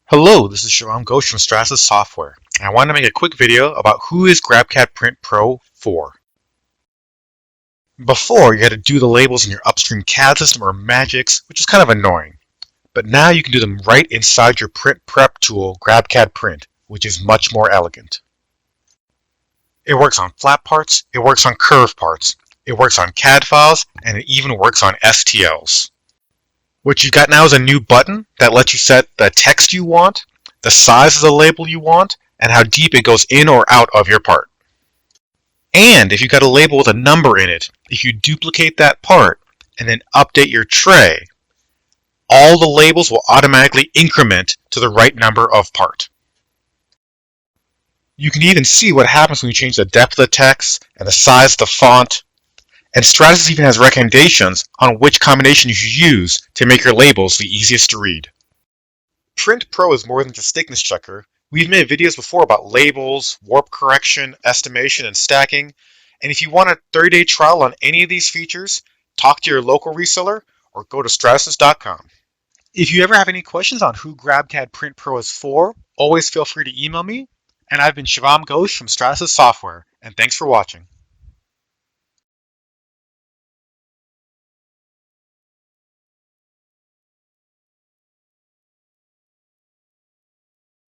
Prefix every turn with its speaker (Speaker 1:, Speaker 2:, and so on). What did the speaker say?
Speaker 1: Hello, this is Shivam Ghosh from Stratus Software, and I want to make a quick video about who is GrabCAD Print Pro for. Before, you had to do the labels in your upstream CAD system or Magix, which is kind of annoying. But now you can do them right inside your print prep tool, GrabCAD Print, which is much more elegant. It works on flat parts, it works on curved parts, it works on CAD files, and it even works on STLs. What you got now is a new button that lets you set the text you want, the size of the label you want, and how deep it goes in or out of your part. And if you got a label with a number in it, if you duplicate that part and then update your tray, all the labels will automatically increment to the right number of part. You can even see what happens when you change the depth of the text and the size of the font. And Stratus even has recommendations on which combination you should use to make your labels the easiest to read. Print Pro is more than just thickness checker. We've made videos before about labels, warp correction, estimation, and stacking. And if you want a 30-day trial on any of these features, talk to your local reseller or go to stratus.com. If you ever have any questions on who GrabCAD Print Pro is for, always feel free to email me. And I've been Shivam Ghosh from Stratus Software, and thanks for watching.